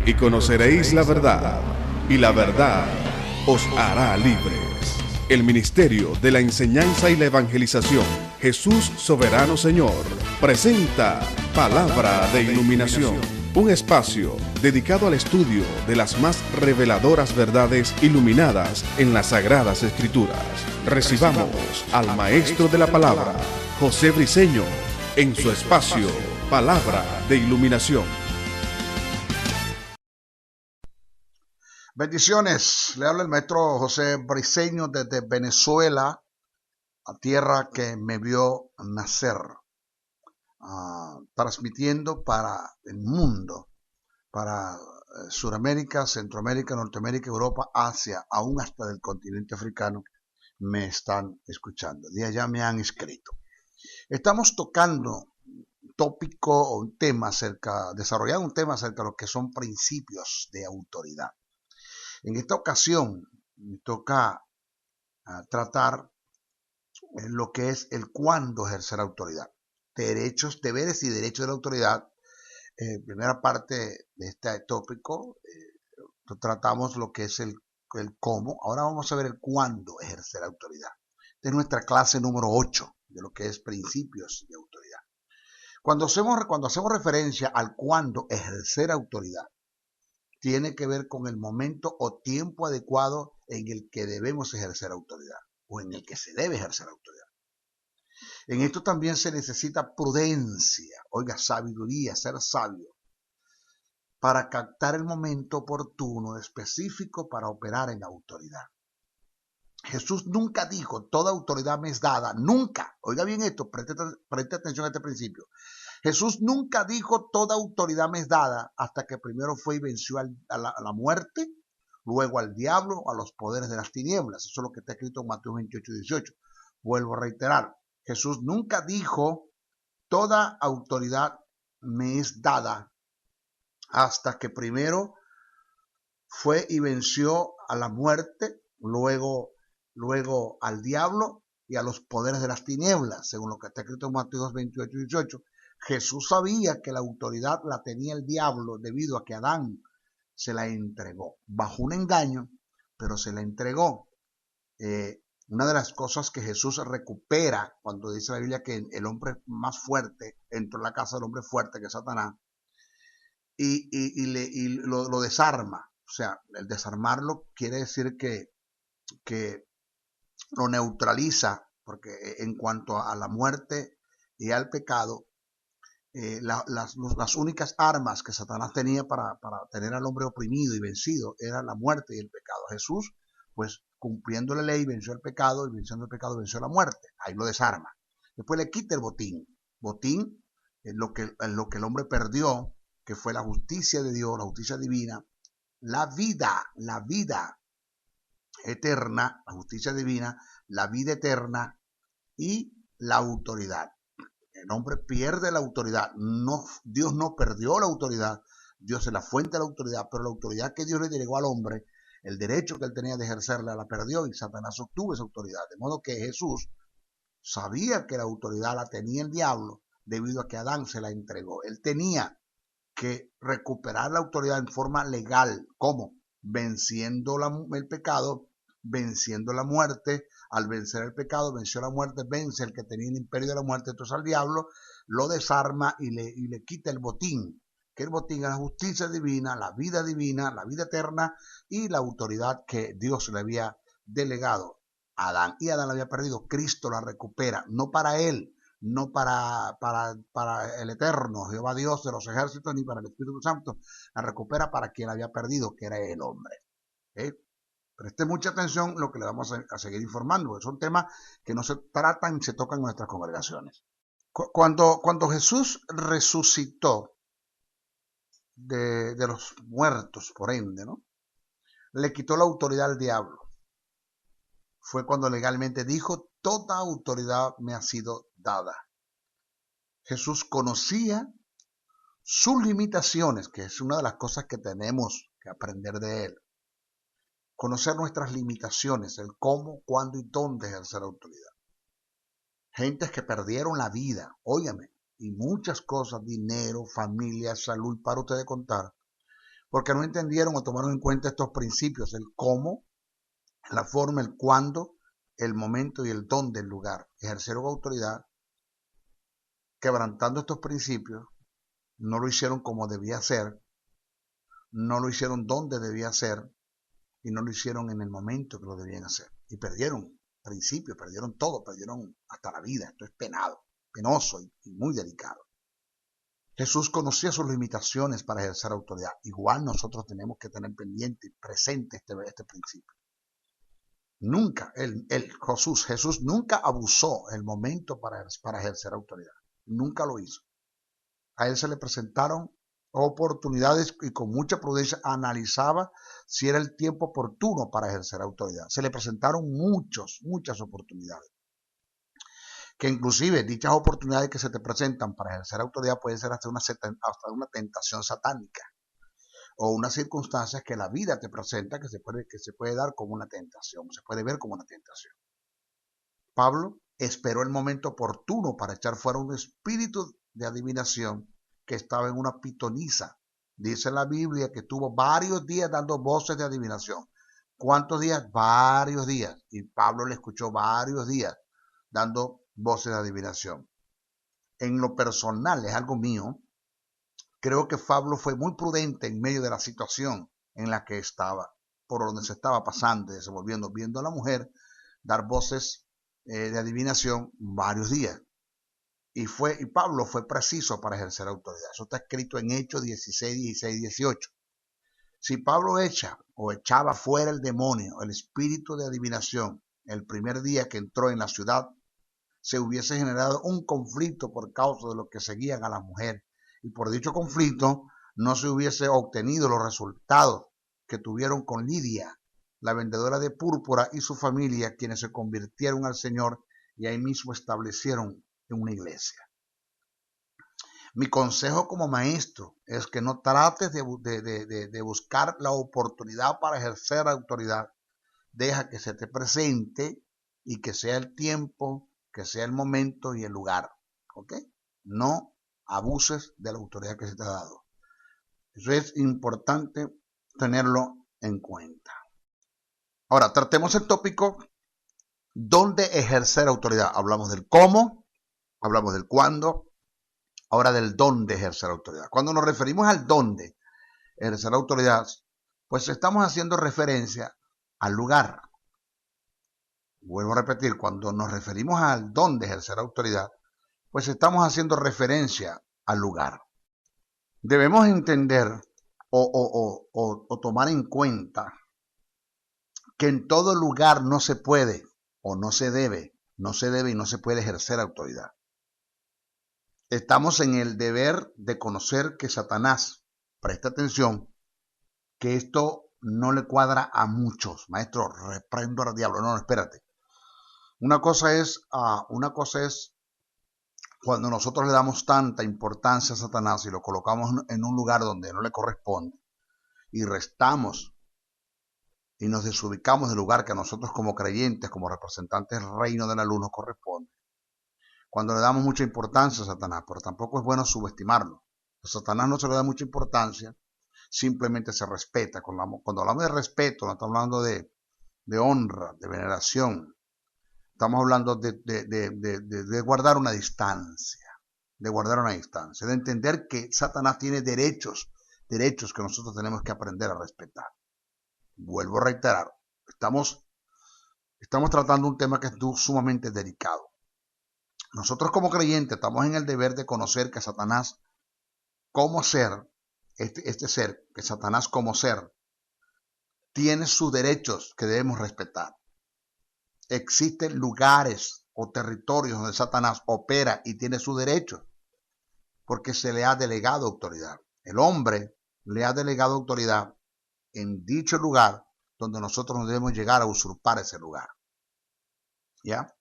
y conoceréis la verdad, y la verdad os hará libres. El Ministerio de la Enseñanza y la Evangelización, Jesús Soberano Señor, presenta Palabra de Iluminación, un espacio dedicado al estudio de las más reveladoras verdades iluminadas en las Sagradas Escrituras. Recibamos al Maestro de la Palabra, José Briceño, en su espacio Palabra de Iluminación. Bendiciones, le habla el maestro José Briceño desde Venezuela, a tierra que me vio nacer, transmitiendo para el mundo, para Sudamérica, Centroamérica, Norteamérica, Europa, Asia, aún hasta del continente africano, me están escuchando. De allá me han escrito. Estamos tocando un tópico o un tema desarrollando un tema acerca de lo que son principios de autoridad. En esta ocasión me toca tratar lo que es el cuándo ejercer autoridad. Derechos, deberes y derechos de la autoridad. Primera parte de este tópico, tratamos lo que es el cómo. Ahora vamos a ver el cuándo ejercer autoridad. Esta es nuestra clase número 8 de lo que es principios de autoridad. Cuando hacemos referencia al cuándo ejercer autoridad, tiene que ver con el momento o tiempo adecuado en el que debemos ejercer autoridad o en el que se debe ejercer autoridad. En esto también se necesita prudencia, sabiduría, ser sabio, para captar el momento oportuno, específico para operar en autoridad. Jesús nunca dijo, toda autoridad me es dada, nunca. Oiga bien esto, preste atención a este principio. Jesús nunca dijo toda autoridad me es dada hasta que primero fue y venció a la muerte, luego al diablo, a los poderes de las tinieblas. Eso es lo que está escrito en Mateo 28:18. Vuelvo a reiterar, Jesús nunca dijo toda autoridad me es dada hasta que primero fue y venció a la muerte, luego al diablo y a los poderes de las tinieblas, según lo que está escrito en Mateo 28:18. Jesús sabía que la autoridad la tenía el diablo debido a que Adán se la entregó bajo un engaño, pero se la entregó. Una de las cosas que Jesús recupera cuando dice la Biblia que el hombre más fuerte entró en la casa del hombre fuerte, que es Satanás, y lo desarma. O sea, el desarmarlo quiere decir que lo neutraliza, porque en cuanto a la muerte y al pecado, las únicas armas que Satanás tenía para tener al hombre oprimido y vencido era la muerte y el pecado. Jesús, pues cumpliendo la ley, venció el pecado, y venciendo el pecado venció la muerte. Ahí lo desarma. Después le quita el botín. Botín es lo que el hombre perdió, que fue la justicia de Dios, la justicia divina, la vida eterna, la justicia divina, la vida eterna y la autoridad. El hombre pierde la autoridad. No, Dios no perdió la autoridad. Dios es la fuente de la autoridad, pero la autoridad que Dios le delegó al hombre, el derecho que él tenía de ejercerla, la perdió y Satanás obtuvo esa autoridad. De modo que Jesús sabía que la autoridad la tenía el diablo debido a que Adán se la entregó. Él tenía que recuperar la autoridad en forma legal. ¿Cómo? Venciendo el pecado, venciendo la muerte. Al vencer el pecado, venció la muerte, vence el que tenía el imperio de la muerte. Entonces al diablo lo desarma y le quita el botín, que el botín es la justicia divina, la vida eterna y la autoridad que Dios le había delegado a Adán. Y Adán la había perdido. Cristo la recupera, no para él, no para el eterno Jehová Dios de los ejércitos, ni para el Espíritu Santo. La recupera para quien la había perdido, que era el hombre. Preste mucha atención lo que le vamos a seguir informando. Son temas que no se tratan y se tocan en nuestras congregaciones. Cuando Jesús resucitó de los muertos, por ende, ¿no?, le quitó la autoridad al diablo. Fue cuando legalmente dijo, toda autoridad me ha sido dada. Jesús conocía sus limitaciones, que es una de las cosas que tenemos que aprender de él. Conocer nuestras limitaciones, el cómo, cuándo y dónde ejercer autoridad. Gentes que perdieron la vida, óigame, y muchas cosas, dinero, familia, salud, para ustedes contar, porque no entendieron o tomaron en cuenta estos principios, el cómo, la forma, el cuándo, el momento y el dónde, el lugar. Ejercieron autoridad quebrantando estos principios, no lo hicieron como debía ser, no lo hicieron donde debía ser y no lo hicieron en el momento que lo debían hacer. Y perdieron principios, perdieron todo, perdieron hasta la vida. Esto es penoso y muy delicado. Jesús conocía sus limitaciones para ejercer autoridad. Igual nosotros tenemos que tener pendiente y presente este principio. Nunca, Jesús nunca abusó el momento para ejercer autoridad. Nunca lo hizo. A él se le presentaron oportunidades y con mucha prudencia analizaba si era el tiempo oportuno para ejercer autoridad. Se le presentaron muchas oportunidades. Que inclusive dichas oportunidades que se te presentan para ejercer autoridad pueden ser hasta una tentación satánica o unas circunstancias que la vida te presenta que se puede dar como una tentación, se puede ver como una tentación. Pablo esperó el momento oportuno para echar fuera un espíritu de adivinación que estaba en una pitonisa. Dice la Biblia que tuvo varios días dando voces de adivinación. ¿Cuántos días? Varios días. Y Pablo le escuchó varios días dando voces de adivinación. En lo personal, es algo mío, creo que Pablo fue muy prudente en medio de la situación en la que estaba, por donde se estaba pasando y desenvolviendo, viendo a la mujer dar voces de adivinación varios días. Y Pablo fue preciso para ejercer autoridad. Eso está escrito en Hechos 16, 16, 18. Si Pablo echaba fuera el demonio, el espíritu de adivinación, el primer día que entró en la ciudad, se hubiese generado un conflicto por causa de los que seguían a la mujer. Y por dicho conflicto no se hubiese obtenido los resultados que tuvieron con Lidia, la vendedora de púrpura, y su familia, quienes se convirtieron al Señor y ahí mismo establecieron una iglesia. Mi consejo como maestro es que no trates de buscar la oportunidad para ejercer autoridad. Deja que se te presente y que sea el tiempo, que sea el momento y el lugar. ¿Ok? No abuses de la autoridad que se te ha dado. Eso es importante tenerlo en cuenta. Ahora, tratemos el tópico ¿dónde ejercer autoridad? Hablamos del cómo, hablamos del cuándo, ahora del dónde ejercer autoridad. Cuando nos referimos al dónde ejercer autoridad, pues estamos haciendo referencia al lugar. Vuelvo a repetir, cuando nos referimos al dónde ejercer autoridad, pues estamos haciendo referencia al lugar. Debemos entender o tomar en cuenta que en todo lugar no se puede o no se debe y no se puede ejercer autoridad. Estamos en el deber de conocer que Satanás, presta atención, que esto no le cuadra a muchos. Maestro, reprendo al diablo. No, espérate. Una cosa es cuando nosotros le damos tanta importancia a Satanás y lo colocamos en un lugar donde no le corresponde y restamos y nos desubicamos del lugar que a nosotros como creyentes, como representantes del reino de la luz nos corresponde. Cuando le damos mucha importancia a Satanás, pero tampoco es bueno subestimarlo. A Satanás no se le da mucha importancia, simplemente se respeta. Cuando hablamos de respeto, no estamos hablando de honra, de veneración. Estamos hablando de guardar una distancia, de entender que Satanás tiene derechos que nosotros tenemos que aprender a respetar. Vuelvo a reiterar, estamos tratando un tema que es sumamente delicado. Nosotros como creyentes estamos en el deber de conocer que Satanás como ser, este ser, que Satanás como ser, tiene sus derechos que debemos respetar. Existen lugares o territorios donde Satanás opera y tiene sus derechos, porque se le ha delegado autoridad. El hombre le ha delegado autoridad en dicho lugar donde nosotros no debemos llegar a usurpar ese lugar. ¿Ya?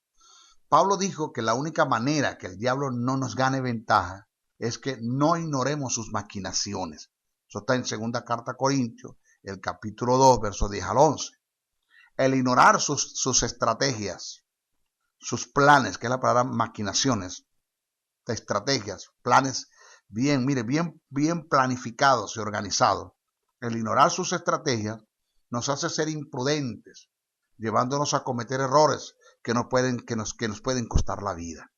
Pablo dijo que la única manera que el diablo no nos gane ventaja es que no ignoremos sus maquinaciones. Eso está en 2 carta a Corintios, el capítulo 2, versos 10 al 11. El ignorar sus estrategias, sus planes, que es la palabra maquinaciones, estrategias, planes bien planificados y organizados, El ignorar sus estrategias nos hace ser imprudentes, llevándonos a cometer errores que nos pueden costar la vida.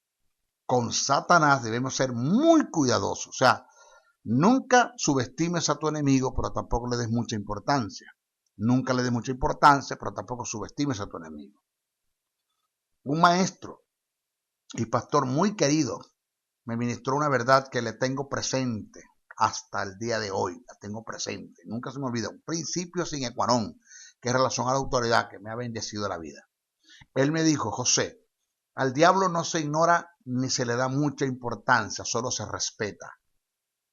Con Satanás debemos ser muy cuidadosos. O sea, nunca subestimes a tu enemigo, pero tampoco le des mucha importancia. Nunca le des mucha importancia, pero tampoco subestimes a tu enemigo. Un maestro y pastor muy querido me ministró una verdad que le tengo presente hasta el día de hoy. La tengo presente. Nunca se me olvida. Un principio sine qua non, que es relación a la autoridad, que me ha bendecido la vida. Él me dijo: José, al diablo no se ignora ni se le da mucha importancia, solo se respeta.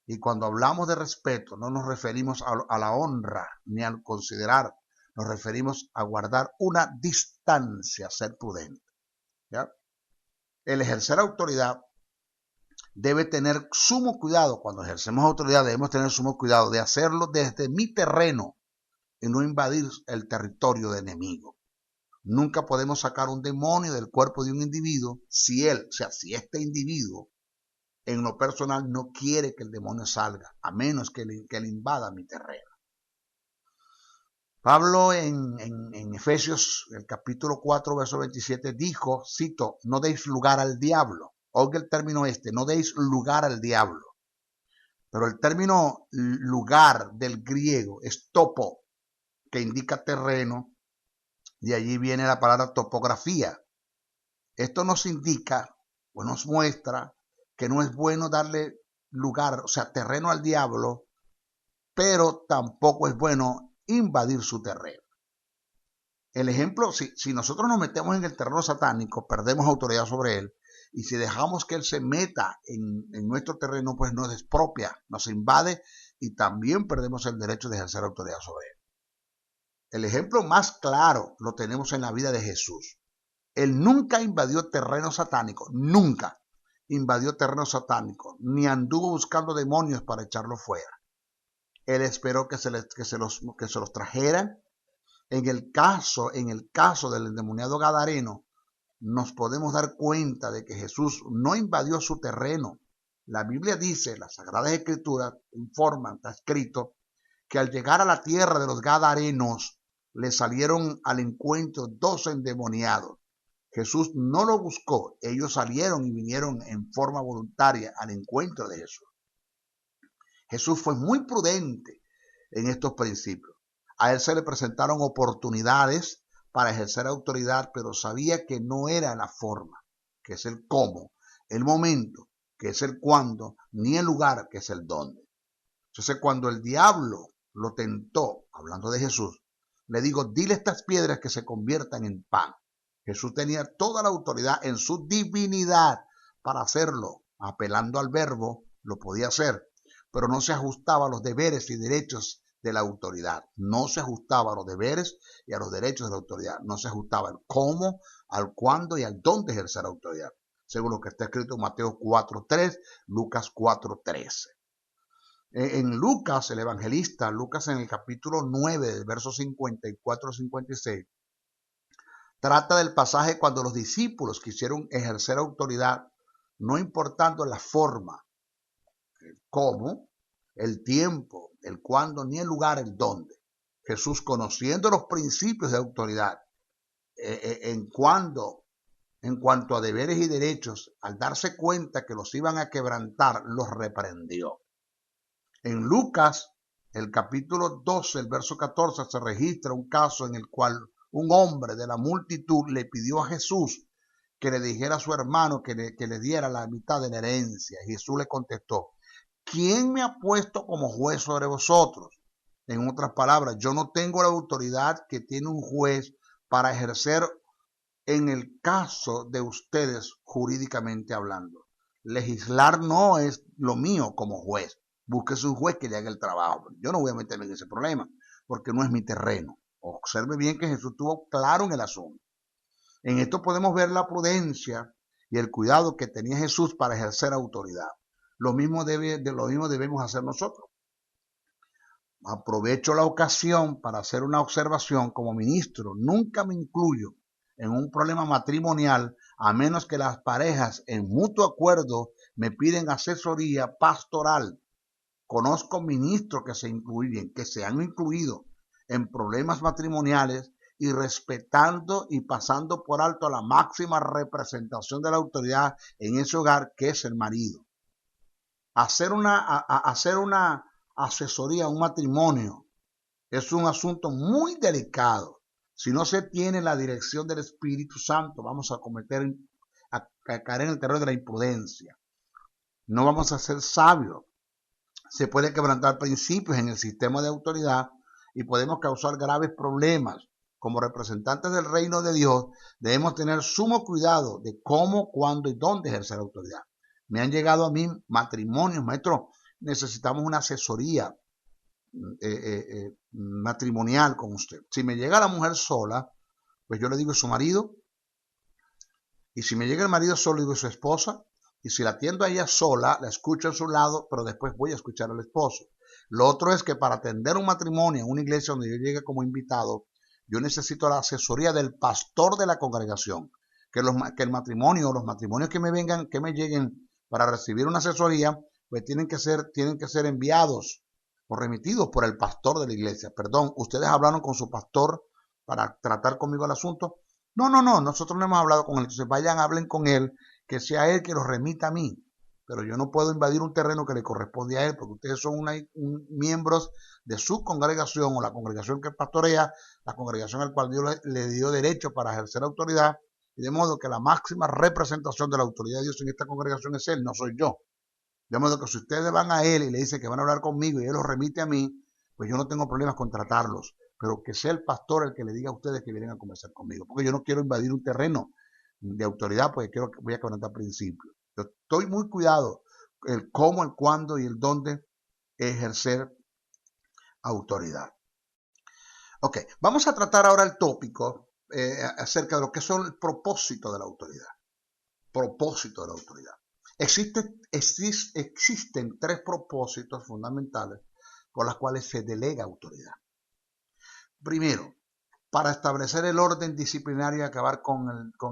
Y cuando hablamos de respeto, no nos referimos a la honra ni al considerar, nos referimos a guardar una distancia, ser prudente. ¿Ya? El ejercer autoridad debe tener sumo cuidado. Cuando ejercemos autoridad debemos tener sumo cuidado de hacerlo desde mi terreno y no invadir el territorio de enemigo. Nunca podemos sacar un demonio del cuerpo de un individuo si este individuo en lo personal no quiere que el demonio salga, a menos que le invada mi terreno. Pablo en Efesios, el capítulo 4, verso 27, dijo, cito, no deis lugar al diablo. Oiga el término no deis lugar al diablo. Pero el término lugar del griego es topo, que indica terreno. De allí viene la palabra topografía. Esto nos indica o nos muestra que no es bueno darle lugar, o sea, terreno al diablo, pero tampoco es bueno invadir su terreno. El ejemplo, si nosotros nos metemos en el terreno satánico, perdemos autoridad sobre él, y si dejamos que él se meta en nuestro terreno, pues nos expropia, nos invade, y también perdemos el derecho de ejercer autoridad sobre él. El ejemplo más claro lo tenemos en la vida de Jesús. Él nunca invadió terreno satánico, nunca invadió terreno satánico, ni anduvo buscando demonios para echarlo fuera. Él esperó que se los trajeran. En el caso del endemoniado gadareno, nos podemos dar cuenta de que Jesús no invadió su terreno. La Biblia dice, las Sagradas Escrituras informan, está escrito, que al llegar a la tierra de los gadarenos, le salieron al encuentro 2 endemoniados. Jesús no lo buscó, ellos salieron y vinieron en forma voluntaria al encuentro de Jesús. Jesús fue muy prudente en estos principios. A él se le presentaron oportunidades para ejercer autoridad, pero sabía que no era la forma, que es el cómo, el momento, que es el cuándo, ni el lugar, que es el dónde. Entonces, cuando el diablo lo tentó, hablando de Jesús, le digo, dile a estas piedras que se conviertan en pan. Jesús tenía toda la autoridad en su divinidad para hacerlo. Apelando al verbo, lo podía hacer, pero no se ajustaba a los deberes y derechos de la autoridad. No se ajustaba a los deberes y a los derechos de la autoridad. No se ajustaba al cómo, al cuándo y al dónde ejercer autoridad, según lo que está escrito en Mateo 4:3, Lucas 4:13. En Lucas, el evangelista, Lucas en el capítulo 9, versos 54-56, trata del pasaje cuando los discípulos quisieron ejercer autoridad, no importando la forma, el cómo, el tiempo, el cuándo, ni el lugar, el dónde. Jesús, conociendo los principios de autoridad, en cuanto a deberes y derechos, al darse cuenta que los iban a quebrantar, los reprendió. En Lucas, el capítulo 12, el verso 14, se registra un caso en el cual un hombre de la multitud le pidió a Jesús que le dijera a su hermano que le diera la mitad de la herencia. Y Jesús le contestó, ¿quién me ha puesto como juez sobre vosotros? En otras palabras, yo no tengo la autoridad que tiene un juez para ejercer en el caso de ustedes jurídicamente hablando. Legislar no es lo mío como juez. Búsquese un juez que le haga el trabajo. Yo no voy a meterme en ese problema porque no es mi terreno. Observe bien que Jesús estuvo claro en el asunto. En esto podemos ver la prudencia y el cuidado que tenía Jesús para ejercer autoridad. Lo mismo debemos hacer nosotros. Aprovecho la ocasión para hacer una observación como ministro. Nunca me incluyo en un problema matrimonial a menos que las parejas en mutuo acuerdo me piden asesoría pastoral. Conozco ministros que se han incluido en problemas matrimoniales y respetando y pasando por alto la máxima representación de la autoridad en ese hogar, que es el marido. Hacer una asesoría, un matrimonio, es un asunto muy delicado. Si no se tiene la dirección del Espíritu Santo, vamos a caer en el terreno de la imprudencia. No vamos a ser sabios. Se puede quebrantar principios en el sistema de autoridad y podemos causar graves problemas. Como representantes del reino de Dios, debemos tener sumo cuidado de cómo, cuándo y dónde ejercer autoridad. Me han llegado a mí matrimonios, maestro, necesitamos una asesoría matrimonial con usted. Si me llega la mujer sola, pues yo le digo su marido, y si me llega el marido solo, digo su esposa, y si la atiendo a ella sola, la escucho a su lado, pero después voy a escuchar al esposo. Lo otro es que para atender un matrimonio en una iglesia donde yo llegue como invitado, yo necesito la asesoría del pastor de la congregación, que el matrimonio o los matrimonios que me lleguen para recibir una asesoría, pues tienen que ser enviados o remitidos por el pastor de la iglesia. Perdón, ¿ustedes hablaron con su pastor para tratar conmigo el asunto? No, nosotros no hemos hablado con él. Entonces vayan, hablen con él, que sea él que los remita a mí. Pero yo no puedo invadir un terreno que le corresponde a él, porque ustedes son miembros de su congregación o la congregación que pastorea, la congregación al cual Dios le dio derecho para ejercer autoridad, y de modo que la máxima representación de la autoridad de Dios en esta congregación es él, no soy yo. De modo que si ustedes van a él y le dicen que van a hablar conmigo y él los remite a mí, pues yo no tengo problemas con tratarlos, pero que sea el pastor el que le diga a ustedes que vienen a conversar conmigo, porque yo no quiero invadir un terreno de autoridad, porque voy a quebrantar principios. Yo estoy muy cuidado el cómo, el cuándo y el dónde ejercer autoridad. Ok, vamos a tratar ahora el tópico acerca de lo que son el propósito de la autoridad. Propósito de la autoridad. Existen tres propósitos fundamentales por los cuales se delega autoridad. Primero, para establecer el orden disciplinario y acabar con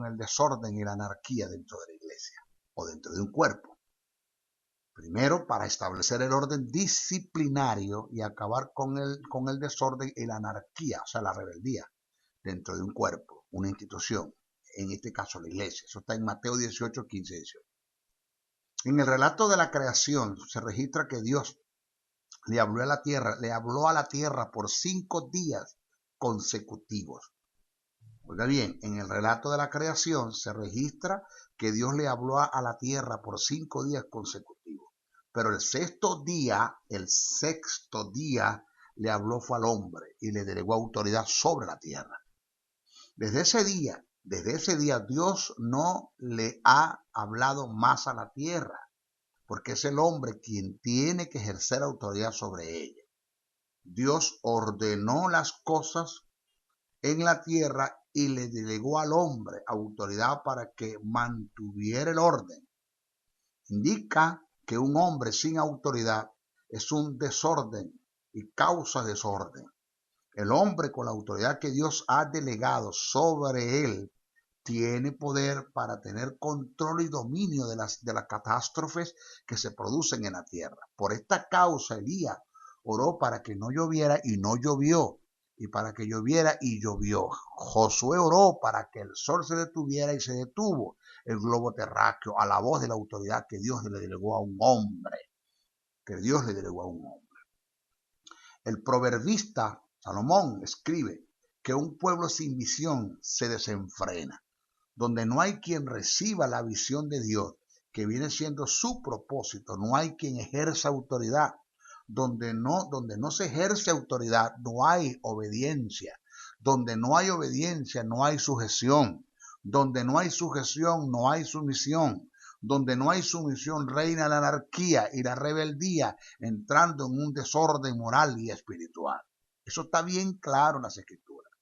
el desorden y la anarquía dentro de la iglesia o dentro de un cuerpo. Primero, para establecer el orden disciplinario y acabar con el desorden y la anarquía, o sea, la rebeldía dentro de un cuerpo, una institución, en este caso la iglesia. Eso está en Mateo 18, 15 y 18. En el relato de la creación se registra que Dios le habló a la tierra por 5 días consecutivos. Oiga bien, en el relato de la creación se registra que Dios le habló a la tierra por 5 días consecutivos. Pero el sexto día, le habló fue al hombre y le delegó autoridad sobre la tierra. Desde ese día Dios no le ha hablado más a la tierra, porque es el hombre quien tiene que ejercer autoridad sobre ella. Dios ordenó las cosas en la tierra y le delegó al hombre autoridad para que mantuviera el orden. Indica que un hombre sin autoridad es un desorden y causa desorden. El hombre con la autoridad que Dios ha delegado sobre él tiene poder para tener control y dominio de las catástrofes que se producen en la tierra. Por esta causa Elías oró para que no lloviera y no llovió, y para que lloviera y llovió. Josué oró para que el sol se detuviera y se detuvo el globo terráqueo a la voz de la autoridad que Dios le delegó a un hombre. El proverbista Salomón escribe que un pueblo sin visión se desenfrena, donde no hay quien reciba la visión de Dios, que viene siendo su propósito, no hay quien ejerza autoridad. Donde no se ejerce autoridad, no hay obediencia. Donde no hay obediencia, no hay sujeción. Donde no hay sujeción, no hay sumisión. Donde no hay sumisión, reina la anarquía y la rebeldía, entrando en un desorden moral y espiritual. Eso está bien claro en las Escrituras.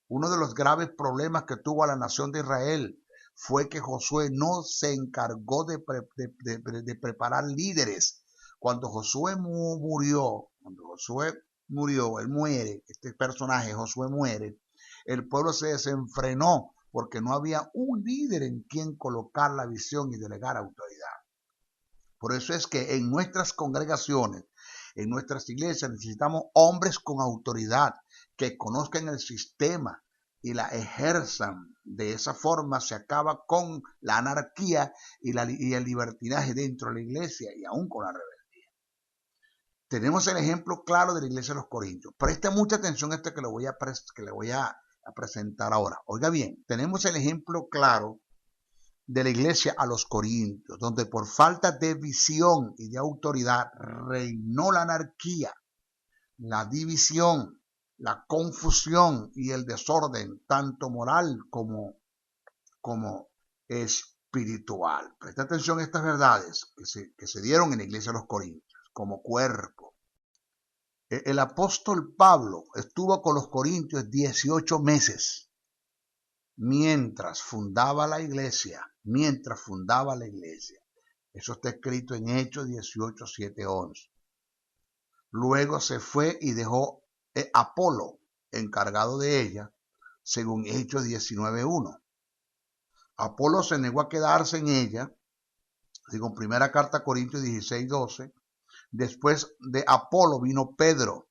Uno de los graves problemas que tuvo a la nación de Israel fue que Josué no se encargó de preparar líderes. Cuando Josué murió, él muere, este personaje, Josué muere, el pueblo se desenfrenó porque no había un líder en quien colocar la visión y delegar autoridad. Por eso es que en nuestras congregaciones En nuestras iglesias necesitamos hombres con autoridad, que conozcan el sistema y la ejerzan. De esa forma se acaba con la anarquía y el libertinaje dentro de la iglesia y aún con la rebeldía. Tenemos el ejemplo claro de la iglesia de los Corintios. Preste mucha atención a esto que le voy a presentar ahora. Oiga bien, tenemos el ejemplo claro de la iglesia a los Corintios, donde por falta de visión y de autoridad reinó la anarquía, la división, la confusión y el desorden, tanto moral como espiritual. Presta atención a estas verdades que se dieron en la iglesia de los Corintios, como cuerpo. El apóstol Pablo estuvo con los Corintios 18 meses, mientras fundaba la iglesia. Eso está escrito en Hechos 18, 7, 11. Luego se fue y dejó Apolo encargado de ella, según Hechos 19, 1. Apolo se negó a quedarse en ella, según primera carta a Corintios 16, 12. Después de Apolo vino Pedro,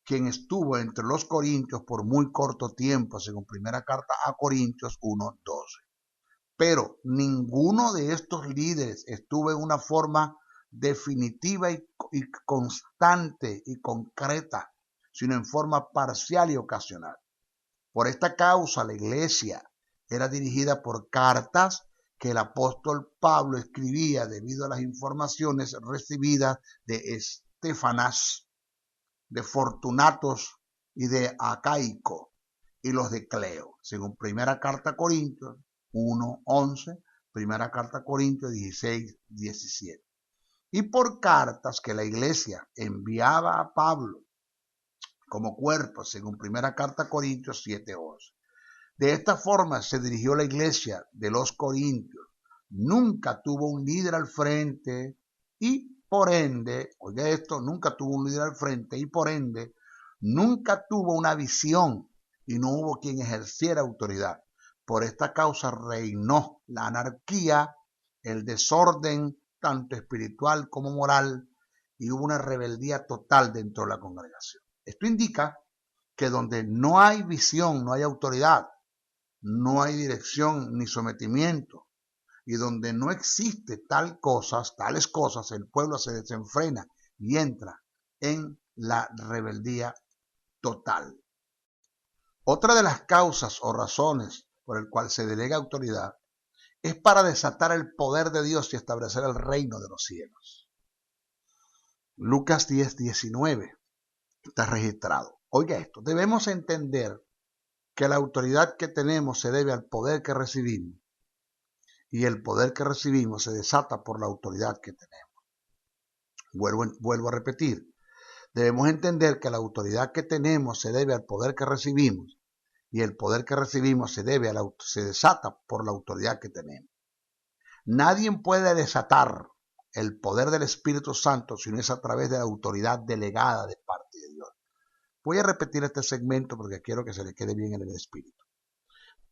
quien estuvo entre los corintios por muy corto tiempo, según primera carta a Corintios 1, 12. Pero ninguno de estos líderes estuvo en una forma definitiva y constante y concreta, sino en forma parcial y ocasional. Por esta causa, la iglesia era dirigida por cartas que el apóstol Pablo escribía debido a las informaciones recibidas de Estefanas, de Fortunatos y de Acaico, y los de Cleo, según primera carta a Corintios 1, 11, primera carta a Corintios 16, 17. Y por cartas que la iglesia enviaba a Pablo como cuerpo, según primera carta a Corintios 7, 11. De esta forma se dirigió la iglesia de los Corintios. Nunca tuvo un líder al frente y por ende, oiga esto, nunca tuvo un líder al frente y por ende, nunca tuvo una visión y no hubo quien ejerciera autoridad. Por esta causa reinó la anarquía, el desorden, tanto espiritual como moral, y hubo una rebeldía total dentro de la congregación. Esto indica que donde no hay visión, no hay autoridad, no hay dirección ni sometimiento, y donde no existe tales cosas, el pueblo se desenfrena y entra en la rebeldía total. Otra de las causas o razones por el cual se delega autoridad es para desatar el poder de Dios y establecer el reino de los cielos. Lucas 10, 19 está registrado. Oiga esto, debemos entender que la autoridad que tenemos se debe al poder que recibimos y el poder que recibimos se desata por la autoridad que tenemos. Vuelvo a repetir, debemos entender que la autoridad que tenemos se debe al poder que recibimos y el poder que recibimos se desata por la autoridad que tenemos. Nadie puede desatar el poder del Espíritu Santo si no es a través de la autoridad delegada de parte de Dios. Voy a repetir este segmento porque quiero que se le quede bien en el espíritu.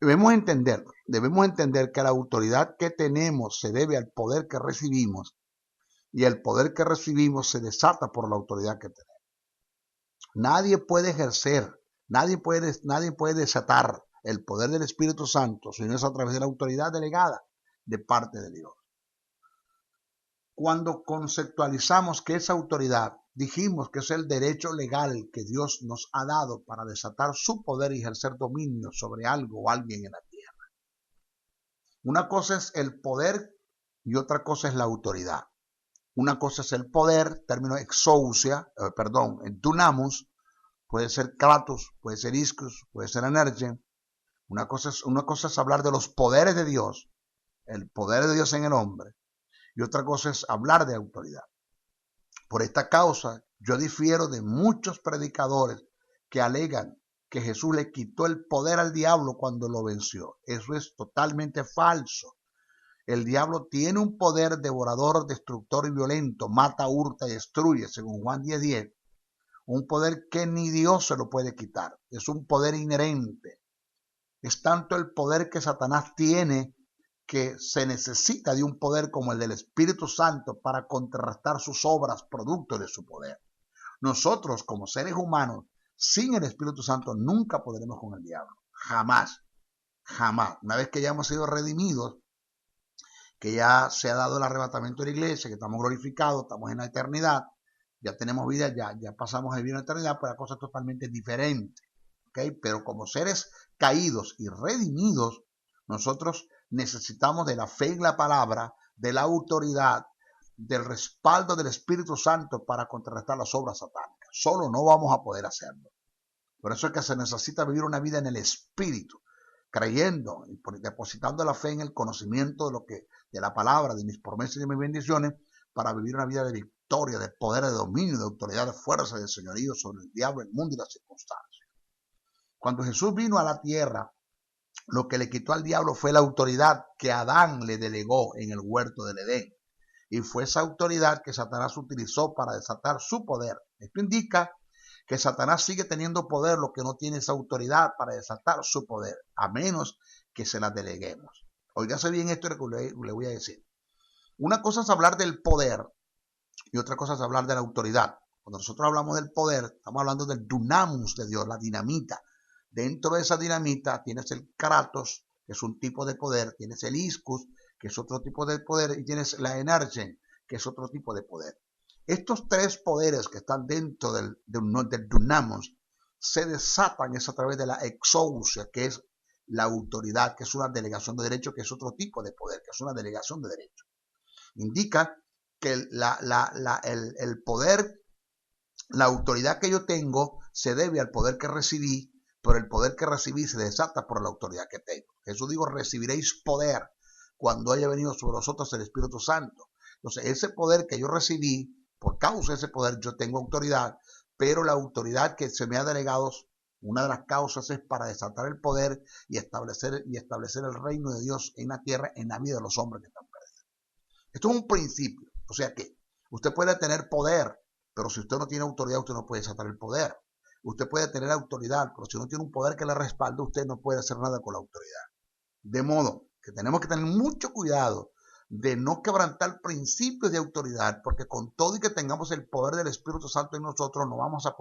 Debemos entender que la autoridad que tenemos se debe al poder que recibimos y el poder que recibimos se desata por la autoridad que tenemos. Nadie puede ejercer, nadie puede desatar el poder del Espíritu Santo si no es a través de la autoridad delegada de parte de Dios. Cuando conceptualizamos que esa autoridad, dijimos que es el derecho legal que Dios nos ha dado para desatar su poder y ejercer dominio sobre algo o alguien en la tierra. Una cosa es el poder y otra cosa es la autoridad. Una cosa es el poder, término exousia, dunamus, puede ser kratos, puede ser ischus, puede ser energen. Una cosa es hablar de los poderes de Dios, el poder de Dios en el hombre, y otra cosa es hablar de autoridad. Por esta causa, yo difiero de muchos predicadores que alegan que Jesús le quitó el poder al diablo cuando lo venció. Eso es totalmente falso. El diablo tiene un poder devorador, destructor y violento, mata, hurta y destruye, según Juan 10:10. Un poder que ni Dios se lo puede quitar. Es un poder inherente. Es tanto el poder que Satanás tiene que se necesita de un poder como el del Espíritu Santo para contrarrestar sus obras producto de su poder. Nosotros, como seres humanos, sin el Espíritu Santo, nunca podremos con el diablo. Jamás, jamás. Una vez que ya hemos sido redimidos, que ya se ha dado el arrebatamiento de la iglesia, que estamos glorificados, estamos en la eternidad, ya tenemos vida, ya pasamos a vivir en la eternidad, pues la cosa es totalmente diferente. ¿Okay? Pero como seres caídos y redimidos, nosotros necesitamos de la fe en la palabra, de la autoridad, del respaldo del Espíritu Santo para contrarrestar las obras satánicas. Solo no vamos a poder hacerlo. Por eso es que se necesita vivir una vida en el Espíritu, creyendo y depositando la fe en el conocimiento de la palabra, de mis promesas y de mis bendiciones, para vivir una vida de victoria, de poder, de dominio, de autoridad, de fuerza, de señorío sobre el diablo, el mundo y las circunstancias. Cuando Jesús vino a la tierra, lo que le quitó al diablo fue la autoridad que Adán le delegó en el huerto del Edén. Y fue esa autoridad que Satanás utilizó para desatar su poder. Esto indica que Satanás sigue teniendo poder, lo que no tiene esa autoridad para desatar su poder, a menos que se la deleguemos. Óigase bien esto que le voy a decir. Una cosa es hablar del poder y otra cosa es hablar de la autoridad. Cuando nosotros hablamos del poder, estamos hablando del dunamus de Dios, la dinamita. Dentro de esa dinamita tienes el kratos, que es un tipo de poder, tienes el iscus, que es otro tipo de poder, y tienes la energen, que es otro tipo de poder. Estos tres poderes que están dentro del dunamus se desatan es a través de la exousia, que es la autoridad, que es una delegación de derecho, que es otro tipo de poder, que es una delegación de derecho. Indica que el poder, la autoridad que yo tengo se debe al poder que recibí, pero el poder que recibí se desata por la autoridad que tengo. Jesús dijo, recibiréis poder cuando haya venido sobre vosotros el Espíritu Santo. Entonces, ese poder que yo recibí, por causa de ese poder yo tengo autoridad, pero la autoridad que se me ha delegado, una de las causas es para desatar el poder y establecer el reino de Dios en la tierra, en la vida de los hombres que están perdidos. Esto es un principio. O sea que usted puede tener poder, pero si usted no tiene autoridad, usted no puede desatar el poder. Usted puede tener autoridad, pero si no tiene un poder que le respalde, usted no puede hacer nada con la autoridad. De modo que tenemos que tener mucho cuidado de no quebrantar principios de autoridad, porque con todo y que tengamos el poder del Espíritu Santo en nosotros, no vamos a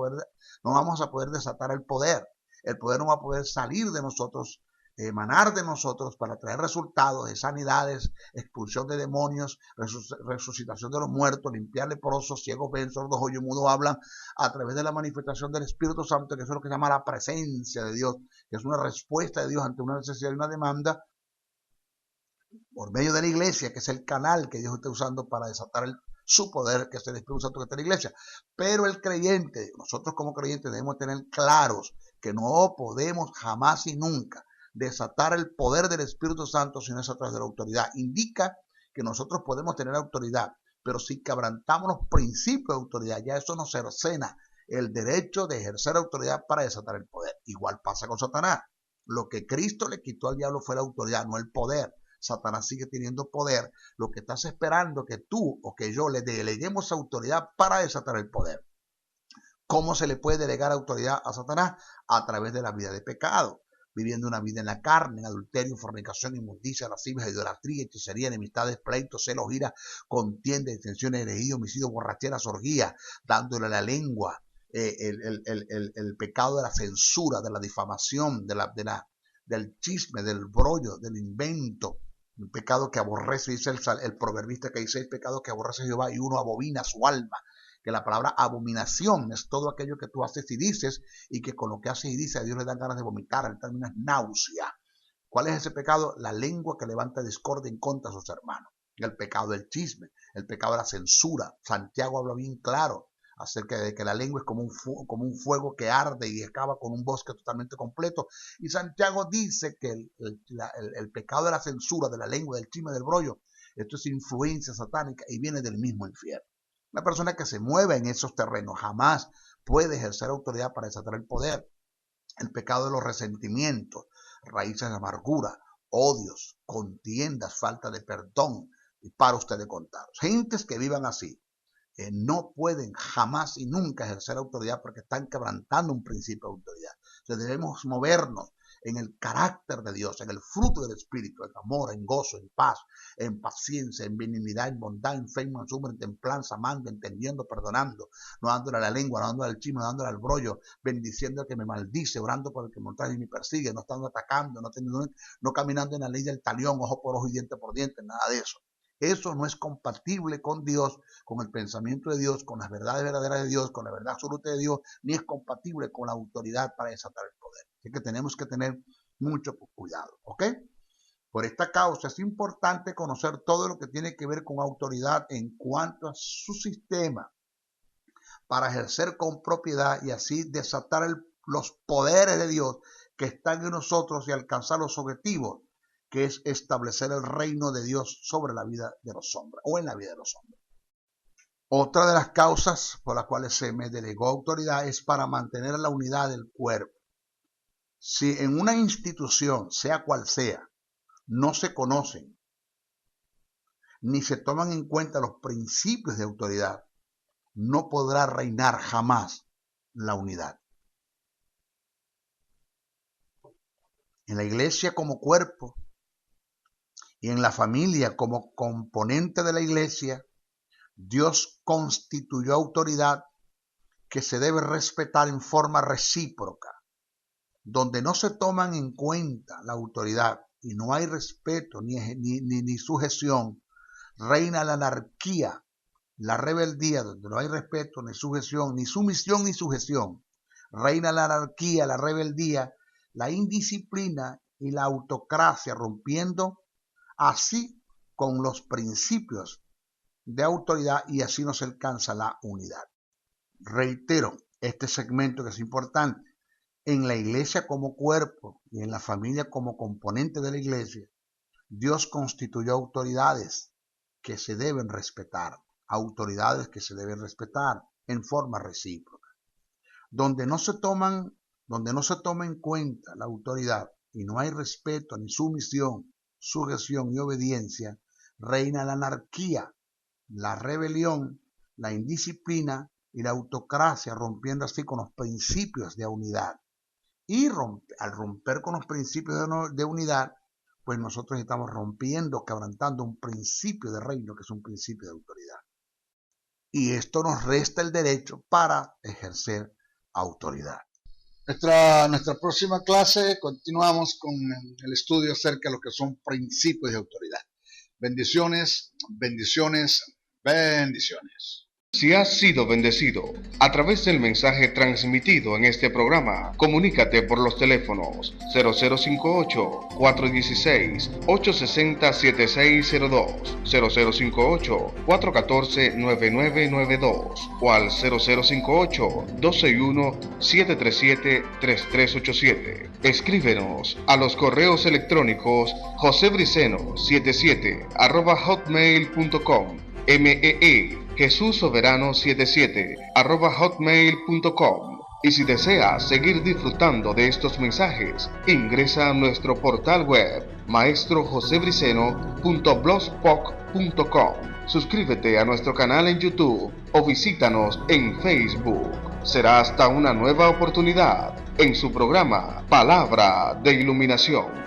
poder desatar el poder. El poder no va a poder salir de nosotros, emanar de nosotros para traer resultados de sanidades, expulsión de demonios, resucitación de los muertos, limpiar leprosos, ciegos ven, sordos oyen, mudos hablan, a través de la manifestación del Espíritu Santo, que eso es lo que se llama la presencia de Dios, que es una respuesta de Dios ante una necesidad y una demanda, por medio de la iglesia, que es el canal que Dios está usando para desatar su poder, que es el Espíritu Santo que está en la iglesia. Pero el creyente, nosotros como creyentes debemos tener claros que no podemos jamás y nunca desatar el poder del Espíritu Santo si no es a través de la autoridad. Indica que nosotros podemos tener autoridad, pero si quebrantamos los principios de autoridad, ya eso nos cercena el derecho de ejercer autoridad para desatar el poder. Igual pasa con Satanás. Lo que Cristo le quitó al diablo fue la autoridad, no el poder. Satanás sigue teniendo poder. Lo que estás esperando que tú o que yo le deleguemos autoridad para desatar el poder. ¿Cómo se le puede delegar autoridad a Satanás? A través de la vida de pecado, viviendo una vida en la carne, en adulterio, fornicación, inmundicia, lascivia, idolatría, hechicería, enemistades, pleitos, celos, ira, contienda, disensiones, herejía, homicidio, borracheras, orgías, dándole a la lengua, el pecado de la censura, de la difamación, del chisme, del brollo, del invento, el pecado que aborrece, dice el proverbista que dice, el pecado que aborrece Jehová y uno abomina su alma. Que la palabra abominación es todo aquello que tú haces y dices, y que con lo que haces y dices a Dios le dan ganas de vomitar, el término es náusea. ¿Cuál es ese pecado? La lengua que levanta discordia en contra de sus hermanos. El pecado del chisme, el pecado de la censura. Santiago habla bien claro acerca de que la lengua es como un fuego que arde y acaba con un bosque totalmente completo. Y Santiago dice que el pecado de la censura, de la lengua, del chisme, del brollo, esto es influencia satánica y viene del mismo infierno. Una persona que se mueve en esos terrenos jamás puede ejercer autoridad para desatar el poder. El pecado de los resentimientos, raíces de amargura, odios, contiendas, falta de perdón, y para usted de contar. Gentes que vivan así no pueden jamás y nunca ejercer autoridad porque están quebrantando un principio de autoridad. Entonces debemos movernos en el carácter de Dios, en el fruto del Espíritu, en amor, en gozo, en paz, en paciencia, en benignidad, en bondad, en fe, en mansedumbre, en templanza, amando, entendiendo, perdonando, no dándole a la lengua, no dándole al chisme, no dándole al brollo, bendiciendo al que me maldice, orando por el que me trae y me persigue, no estando atacando, no caminando en la ley del talión, ojo por ojo y diente por diente, nada de eso. Eso no es compatible con Dios, con el pensamiento de Dios, con las verdades verdaderas de Dios, con la verdad absoluta de Dios, ni es compatible con la autoridad para desatar el poder. Así que tenemos que tener mucho cuidado, ¿ok? Por esta causa es importante conocer todo lo que tiene que ver con autoridad en cuanto a su sistema, para ejercer con propiedad y así desatar los poderes de Dios que están en nosotros y alcanzar los objetivos, que es establecer el reino de Dios sobre la vida de los hombres o en la vida de los hombres. Otra de las causas por las cuales se me delegó autoridad es para mantener la unidad del cuerpo. Si en una institución, sea cual sea, no se conocen ni se toman en cuenta los principios de autoridad, no podrá reinar jamás la unidad. En la iglesia como cuerpo y en la familia como componente de la iglesia, Dios constituyó autoridad que se debe respetar en forma recíproca. Donde no se toman en cuenta la autoridad y no hay respeto ni sujeción, reina la anarquía, la rebeldía. Donde no hay respeto, ni sujeción, ni sumisión, ni sujeción, reina la anarquía, la rebeldía, la indisciplina y la autocracia, rompiendo así con los principios de autoridad y así no se alcanza la unidad. Reitero este segmento que es importante. En la iglesia como cuerpo y en la familia como componente de la iglesia, Dios constituyó autoridades que se deben respetar, en forma recíproca. Donde no se toma en cuenta la autoridad y no hay respeto ni sumisión, sujeción y obediencia, reina la anarquía, la rebelión, la indisciplina y la autocracia, rompiendo así con los principios de unidad. Y al romper con los principios de unidad, pues nosotros estamos rompiendo, quebrantando un principio de reino, que es un principio de autoridad. Y esto nos resta el derecho para ejercer autoridad. Nuestra próxima clase continuamos con el estudio acerca de lo que son principios de autoridad. Bendiciones, bendiciones, bendiciones. Si has sido bendecido a través del mensaje transmitido en este programa, comunícate por los teléfonos 0058-416-860-7602, 0058-414-9992 o al 0058-261-737-3387. Escríbenos a los correos electrónicos josebriceno77@hotmail.com, JesusSoberano77@hotmail.com. Y si deseas seguir disfrutando de estos mensajes, ingresa a nuestro portal web maestrojosebriceno.blogspot.com. Suscríbete a nuestro canal en YouTube o visítanos en Facebook. Será hasta una nueva oportunidad en su programa Palabra de Iluminación.